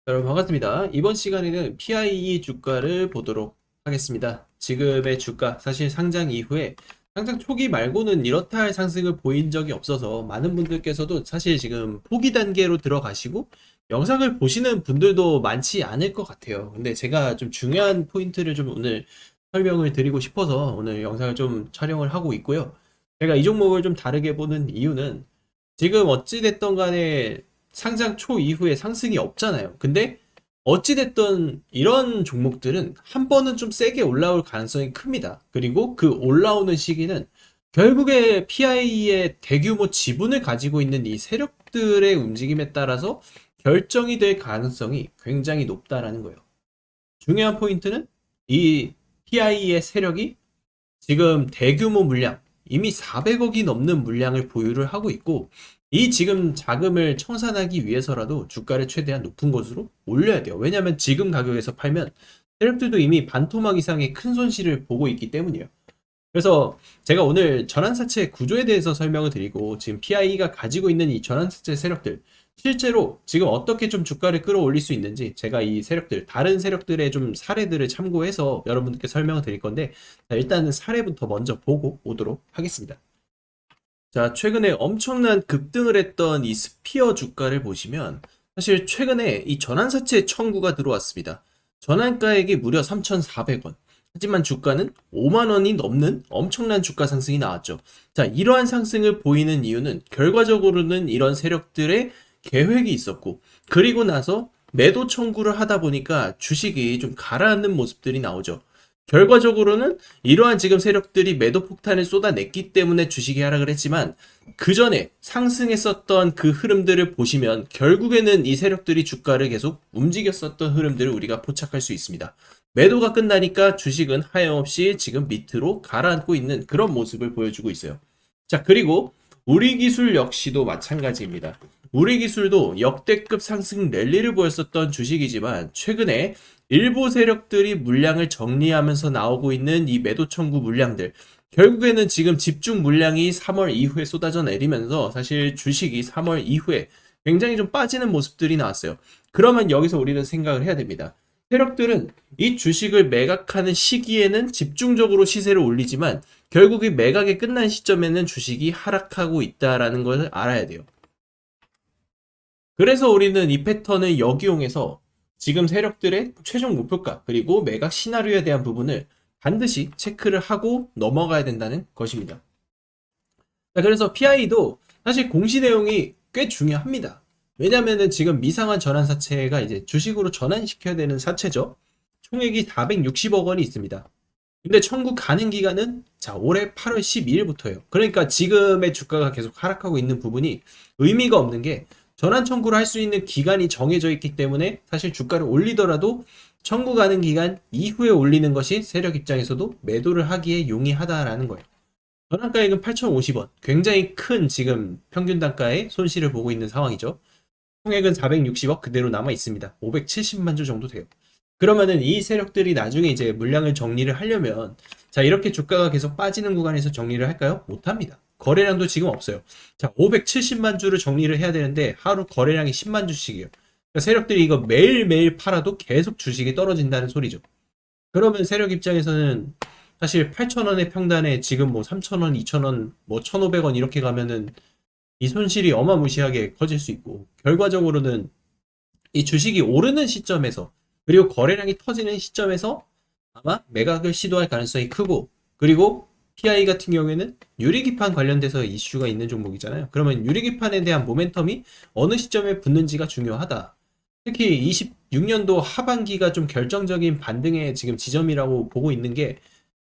여러분 반갑습니다. 이번 시간에는 PIE 주가를 보도록 하겠습니다. 지금의 주가, 사실 상장 이후에 상장 초기 말고는 이렇다 할 상승을 보인 적이 없어서 많은 분들께서도 사실 지금 포기 단계로 들어가시고 영상을 보시는 분들도 많지 않을 것 같아요. 근데 제가 좀 중요한 포인트를 좀 오늘 설명을 드리고 싶어서 오늘 영상을 좀 촬영을 하고 있고요. 제가 이 종목을 좀 다르게 보는 이유는 지금 어찌됐던 간에 상장 초 이후에 상승이 없잖아요. 근데 어찌됐든 이런 종목들은 한 번은 좀 세게 올라올 가능성이 큽니다. 그리고 그 올라오는 시기는 결국에 PI의 대규모 지분을 가지고 있는 이 세력들의 움직임에 따라서 결정이 될 가능성이 굉장히 높다라는 거예요. 중요한 포인트는 이 PI의 세력이 지금 대규모 물량, 이미 400억이 넘는 물량을 보유를 하고 있고, 이 지금 자금을 청산하기 위해서라도 주가를 최대한 높은 곳으로 올려야 돼요. 왜냐하면 지금 가격에서 팔면 세력들도 이미 반토막 이상의 큰 손실을 보고 있기 때문이에요. 그래서 제가 오늘 전환사채 구조에 대해서 설명을 드리고, 지금 PI가 가지고 있는 이 전환사채 세력들, 실제로 지금 어떻게 좀 주가를 끌어올릴 수 있는지 제가 이 세력들, 다른 세력들의 좀 사례들을 참고해서 여러분들께 설명을 드릴 건데, 자, 일단은 사례부터 먼저 보고 오도록 하겠습니다. 자, 최근에 엄청난 급등을 했던 이 스피어 주가를 보시면 사실 최근에 이 전환사채 청구가 들어왔습니다. 전환가액이 무려 3,400원. 하지만 주가는 5만 원이 넘는 엄청난 주가 상승이 나왔죠. 자, 이러한 상승을 보이는 이유는 결과적으로는 이런 세력들의 계획이 있었고, 그리고 나서 매도 청구를 하다 보니까 주식이 좀 가라앉는 모습들이 나오죠. 결과적으로는 이러한 지금 세력들이 매도 폭탄을 쏟아냈기 때문에 주식이 하락을 했지만, 그 전에 상승했었던 그 흐름들을 보시면 결국에는 이 세력들이 주가를 계속 움직였었던 흐름들을 우리가 포착할 수 있습니다. 매도가 끝나니까 주식은 하염없이 지금 밑으로 가라앉고 있는 그런 모습을 보여주고 있어요. 자, 그리고 우리기술 역시도 마찬가지입니다. 우리기술도 역대급 상승 랠리를 보였었던 주식이지만, 최근에 일부 세력들이 물량을 정리하면서 나오고 있는 이 매도 청구 물량들, 결국에는 지금 집중 물량이 3월 이후에 쏟아져 내리면서 사실 주식이 3월 이후에 굉장히 좀 빠지는 모습들이 나왔어요. 그러면 여기서 우리는 생각을 해야 됩니다. 세력들은 이 주식을 매각하는 시기에는 집중적으로 시세를 올리지만, 결국 이 매각이 끝난 시점에는 주식이 하락하고 있다라는 것을 알아야 돼요. 그래서 우리는 이 패턴을 역이용해서 지금 세력들의 최종 목표가 그리고 매각 시나리오에 대한 부분을 반드시 체크를 하고 넘어가야 된다는 것입니다. 자, 그래서 PI도 사실 공시 내용이 꽤 중요합니다. 왜냐면은 지금 미상환 전환사채가 이제 주식으로 전환시켜야 되는 사채죠. 총액이 460억 원이 있습니다. 근데 청구 가능 기간은 자, 올해 8월 12일부터예요. 그러니까 지금의 주가가 계속 하락하고 있는 부분이 의미가 없는 게, 전환 청구를 할 수 있는 기간이 정해져 있기 때문에 사실 주가를 올리더라도 청구 가능 기간 이후에 올리는 것이 세력 입장에서도 매도를 하기에 용이하다라는 거예요. 전환가액은 8,050원. 굉장히 큰 지금 평균 단가의 손실을 보고 있는 상황이죠. 총액은 460억 그대로 남아 있습니다. 570만 주 정도 돼요. 그러면은 이 세력들이 나중에 이제 물량을 정리를 하려면, 자, 이렇게 주가가 계속 빠지는 구간에서 정리를 할까요? 못합니다. 거래량도 지금 없어요. 자, 570만 주를 정리를 해야 되는데 하루 거래량이 10만 주씩이에요. 그러니까 세력들이 이거 매일매일 팔아도 계속 주식이 떨어진다는 소리죠. 그러면 세력 입장에서는 사실 8,000원의 평단에 지금 뭐 3,000원, 2,000원, 뭐 1,500원 이렇게 가면은 이 손실이 어마무시하게 커질 수 있고, 결과적으로는 이 주식이 오르는 시점에서 그리고 거래량이 터지는 시점에서 아마 매각을 시도할 가능성이 크고, 그리고 PI 같은 경우에는 유리기판 관련돼서 이슈가 있는 종목이잖아요. 그러면 유리기판에 대한 모멘텀이 어느 시점에 붙는지가 중요하다. 특히 26년도 하반기가 좀 결정적인 반등의 지금 지점이라고 보고 있는 게,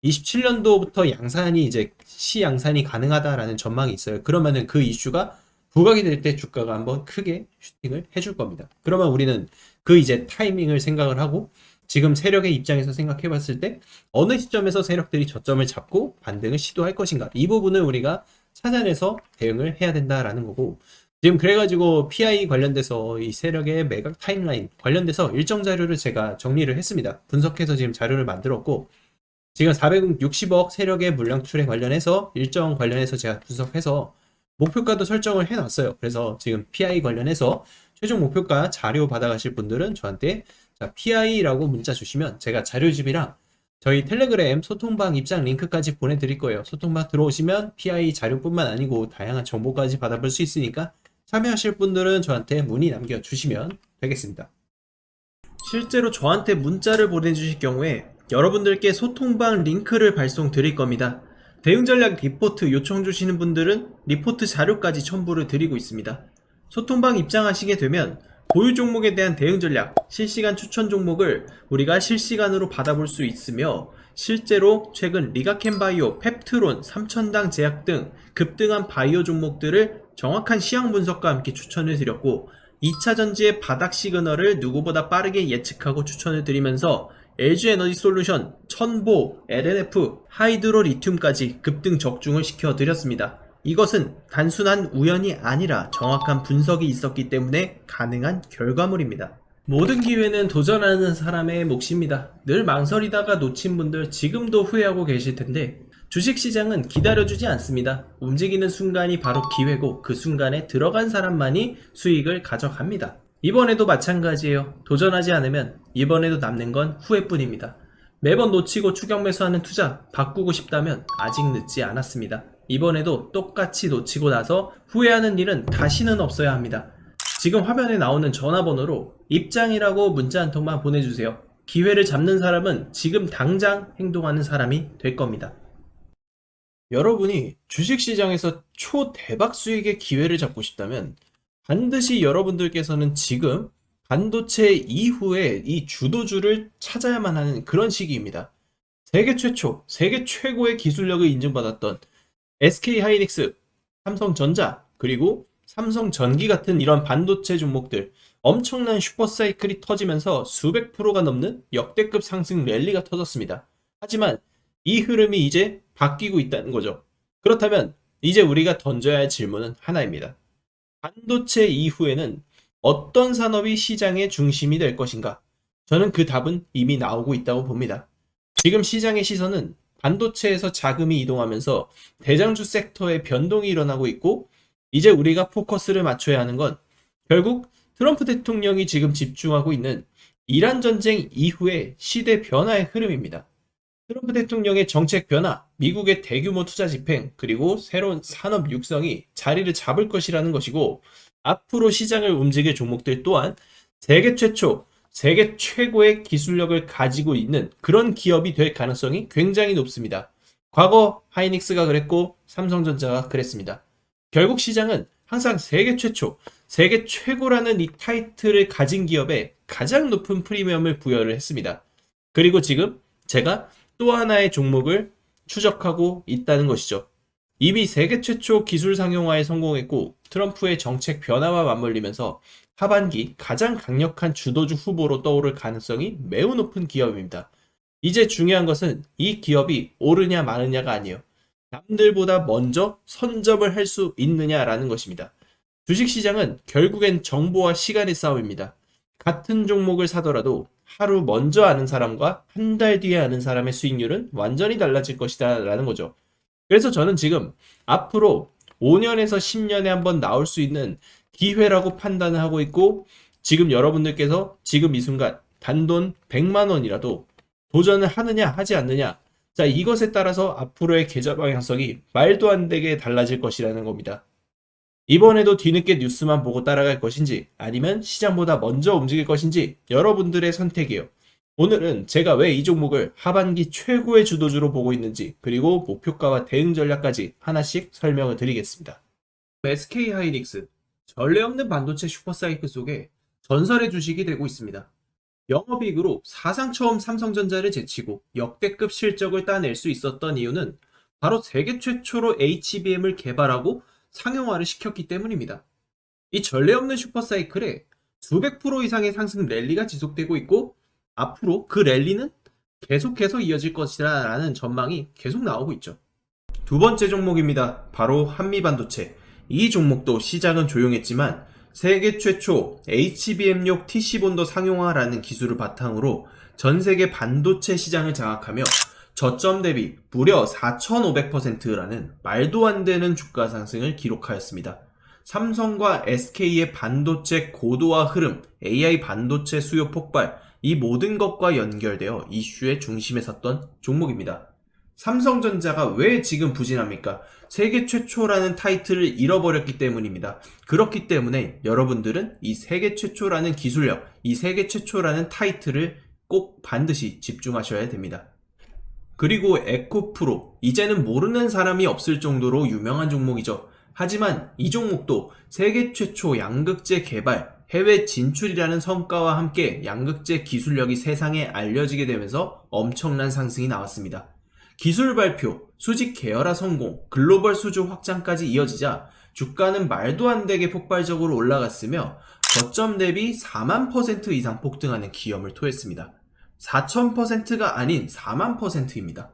27년도부터 양산이 이제 시양산이 가능하다라는 전망이 있어요. 그러면은 그 이슈가 부각이 될 때 주가가 한번 크게 슈팅을 해줄 겁니다. 그러면 우리는 그 이제 타이밍을 생각을 하고, 지금 세력의 입장에서 생각해 봤을 때 어느 시점에서 세력들이 저점을 잡고 반등을 시도할 것인가, 이 부분을 우리가 찾아내서 대응을 해야 된다라는 거고, 지금 그래가지고 PI 관련돼서 이 세력의 매각 타임라인 관련돼서 일정 자료를 제가 정리를 했습니다. 분석해서 지금 자료를 만들었고, 지금 460억 세력의 물량 출에 관련해서 일정 관련해서 제가 분석해서 목표가도 설정을 해놨어요. 그래서 지금 PI 관련해서 최종 목표가 자료 받아가실 분들은 저한테 PI라고 문자 주시면 제가 자료집이랑 저희 텔레그램 소통방 입장 링크까지 보내드릴 거예요. 소통방 들어오시면 PI 자료뿐만 아니고 다양한 정보까지 받아볼 수 있으니까 참여하실 분들은 저한테 문의 남겨주시면 되겠습니다. 실제로 저한테 문자를 보내주실 경우에 여러분들께 소통방 링크를 발송 드릴 겁니다. 대응전략 리포트 요청 주시는 분들은 리포트 자료까지 첨부를 드리고 있습니다. 소통방 입장하시게 되면 보유 종목에 대한 대응전략, 실시간 추천 종목을 우리가 실시간으로 받아볼 수 있으며 실제로 최근 리가켄바이오, 펩트론, 삼천당 제약 등 급등한 바이오 종목들을 정확한 시황 분석과 함께 추천을 드렸고 2차전지의 바닥 시그널을 누구보다 빠르게 예측하고 추천을 드리면서 LG에너지솔루션, 천보, LNF, 하이드로 리튬까지 급등 적중을 시켜드렸습니다. 이것은 단순한 우연이 아니라 정확한 분석이 있었기 때문에 가능한 결과물입니다. 모든 기회는 도전하는 사람의 몫입니다. 늘 망설이다가 놓친 분들 지금도 후회하고 계실 텐데 주식시장은 기다려주지 않습니다. 움직이는 순간이 바로 기회고 그 순간에 들어간 사람만이 수익을 가져갑니다. 이번에도 마찬가지예요. 도전하지 않으면 이번에도 남는 건 후회뿐입니다. 매번 놓치고 추격 매수하는 투자 바꾸고 싶다면 아직 늦지 않았습니다. 이번에도 똑같이 놓치고 나서 후회하는 일은 다시는 없어야 합니다. 지금 화면에 나오는 전화번호로 입장이라고 문자 한 통만 보내주세요. 기회를 잡는 사람은 지금 당장 행동하는 사람이 될 겁니다. 여러분이 주식시장에서 초대박 수익의 기회를 잡고 싶다면 반드시 여러분들께서는 지금 반도체 이후에 이 주도주를 찾아야만 하는 그런 시기입니다. 세계 최초, 세계 최고의 기술력을 인증받았던 SK하이닉스, 삼성전자, 그리고 삼성전기 같은 이런 반도체 종목들 엄청난 슈퍼사이클이 터지면서 수백 프로가 넘는 역대급 상승 랠리가 터졌습니다. 하지만 이 흐름이 이제 바뀌고 있다는 거죠. 그렇다면 이제 우리가 던져야 할 질문은 하나입니다. 반도체 이후에는 어떤 산업이 시장의 중심이 될 것인가? 저는 그 답은 이미 나오고 있다고 봅니다. 지금 시장의 시선은 반도체에서 자금이 이동하면서 대장주 섹터의 변동이 일어나고 있고 이제 우리가 포커스를 맞춰야 하는 건 결국 트럼프 대통령이 지금 집중하고 있는 이란 전쟁 이후의 시대 변화의 흐름입니다. 트럼프 대통령의 정책 변화, 미국의 대규모 투자 집행, 그리고 새로운 산업 육성이 자리를 잡을 것이라는 것이고 앞으로 시장을 움직일 종목들 또한 세계 최초, 세계 최고의 기술력을 가지고 있는 그런 기업이 될 가능성이 굉장히 높습니다. 과거 하이닉스가 그랬고 삼성전자가 그랬습니다. 결국 시장은 항상 세계 최초, 세계 최고라는 이 타이틀을 가진 기업에 가장 높은 프리미엄을 부여를 했습니다. 그리고 지금 제가 또 하나의 종목을 추적하고 있다는 것이죠. 이미 세계 최초 기술 상용화에 성공했고 트럼프의 정책 변화와 맞물리면서 하반기 가장 강력한 주도주 후보로 떠오를 가능성이 매우 높은 기업입니다. 이제 중요한 것은 이 기업이 오르냐 마르냐가 아니에요. 남들보다 먼저 선점을 할 수 있느냐라는 것입니다. 주식시장은 결국엔 정보와 시간의 싸움입니다. 같은 종목을 사더라도 하루 먼저 아는 사람과 한 달 뒤에 아는 사람의 수익률은 완전히 달라질 것이다 라는 거죠. 그래서 저는 지금 앞으로 5년에서 10년에 한번 나올 수 있는 기회라고 판단을 하고 있고 지금 여러분들께서 지금 이 순간 단돈 100만 원이라도 도전을 하느냐 하지 않느냐 자 이것에 따라서 앞으로의 계좌 방향성이 말도 안 되게 달라질 것이라는 겁니다. 이번에도 뒤늦게 뉴스만 보고 따라갈 것인지 아니면 시장보다 먼저 움직일 것인지 여러분들의 선택이에요. 오늘은 제가 왜 이 종목을 하반기 최고의 주도주로 보고 있는지 그리고 목표가와 대응 전략까지 하나씩 설명을 드리겠습니다. SK하이닉스, 전례 없는 반도체 슈퍼사이클 속에 전설의 주식이 되고 있습니다. 영업이익으로 사상 처음 삼성전자를 제치고 역대급 실적을 따낼 수 있었던 이유는 바로 세계 최초로 HBM을 개발하고 상용화를 시켰기 때문입니다. 이 전례 없는 슈퍼사이클에 수백 프로 이상의 상승 랠리가 지속되고 있고 앞으로 그 랠리는 계속해서 이어질 것이다 라는 전망이 계속 나오고 있죠. 두 번째 종목입니다. 바로 한미반도체. 이 종목도 시장은 조용했지만 세계 최초 HBM용 TC본도 상용화라는 기술을 바탕으로 전 세계 반도체 시장을 장악하며 저점 대비 무려 4,500%라는 말도 안 되는 주가 상승을 기록하였습니다. 삼성과 SK의 반도체 고도화 흐름, AI 반도체 수요 폭발, 이 모든 것과 연결되어 이슈의 중심에 섰던 종목입니다. 삼성전자가 왜 지금 부진합니까? 세계 최초라는 타이틀을 잃어버렸기 때문입니다. 그렇기 때문에 여러분들은 이 세계 최초라는 기술력, 이 세계 최초라는 타이틀을 꼭 반드시 집중하셔야 됩니다. 그리고 에코프로, 이제는 모르는 사람이 없을 정도로 유명한 종목이죠. 하지만 이 종목도 세계 최초 양극재 개발, 해외 진출이라는 성과와 함께 양극재 기술력이 세상에 알려지게 되면서 엄청난 상승이 나왔습니다. 기술 발표, 수직 계열화 성공, 글로벌 수주 확장까지 이어지자 주가는 말도 안 되게 폭발적으로 올라갔으며 저점 대비 4만% 이상 폭등하는 기염을 토했습니다. 4,000%가 아닌 4만%입니다.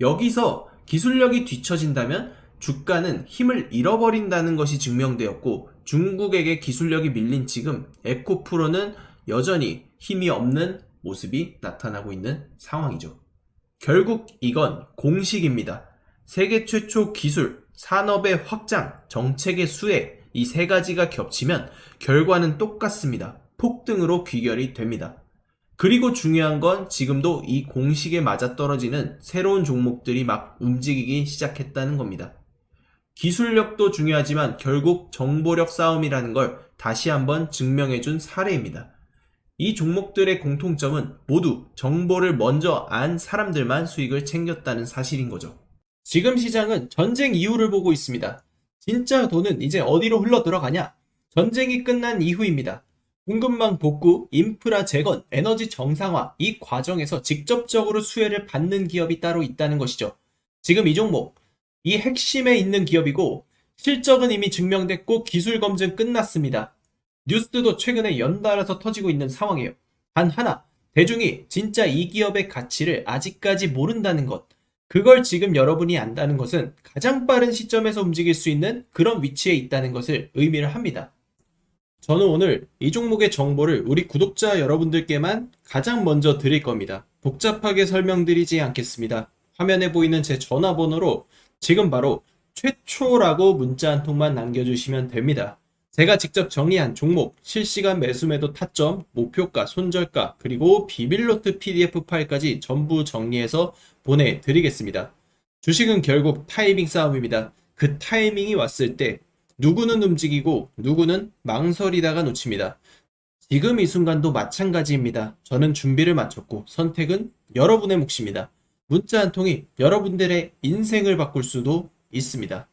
여기서 기술력이 뒤처진다면 주가는 힘을 잃어버린다는 것이 증명되었고, 중국에게 기술력이 밀린 지금 에코프로는 여전히 힘이 없는 모습이 나타나고 있는 상황이죠. 결국 이건 공식입니다. 세계 최초 기술, 산업의 확장, 정책의 수혜, 이 세 가지가 겹치면 결과는 똑같습니다. 폭등으로 귀결이 됩니다. 그리고 중요한 건 지금도 이 공식에 맞아떨어지는 새로운 종목들이 막 움직이기 시작했다는 겁니다. 기술력도 중요하지만 결국 정보력 싸움이라는 걸 다시 한번 증명해준 사례입니다. 이 종목들의 공통점은 모두 정보를 먼저 안 사람들만 수익을 챙겼다는 사실인 거죠. 지금 시장은 전쟁 이후를 보고 있습니다. 진짜 돈은 이제 어디로 흘러 들어가냐? 전쟁이 끝난 이후입니다. 공급망 복구, 인프라 재건, 에너지 정상화, 이 과정에서 직접적으로 수혜를 받는 기업이 따로 있다는 것이죠. 지금 이 종목, 이 핵심에 있는 기업이고 실적은 이미 증명됐고 기술 검증 끝났습니다. 뉴스도 최근에 연달아서 터지고 있는 상황이에요. 단 하나, 대중이 진짜 이 기업의 가치를 아직까지 모른다는 것. 그걸 지금 여러분이 안다는 것은 가장 빠른 시점에서 움직일 수 있는 그런 위치에 있다는 것을 의미를 합니다. 저는 오늘 이 종목의 정보를 우리 구독자 여러분들께만 가장 먼저 드릴 겁니다. 복잡하게 설명드리지 않겠습니다. 화면에 보이는 제 전화번호로 지금 바로 최초라고 문자 한 통만 남겨주시면 됩니다. 제가 직접 정리한 종목, 실시간 매수매도 타점, 목표가, 손절가, 그리고 비밀노트 PDF 파일까지 전부 정리해서 보내드리겠습니다. 주식은 결국 타이밍 싸움입니다. 그 타이밍이 왔을 때 누구는 움직이고 누구는 망설이다가 놓칩니다. 지금 이 순간도 마찬가지입니다. 저는 준비를 마쳤고 선택은 여러분의 몫입니다. 문자 한 통이 여러분들의 인생을 바꿀 수도 있습니다.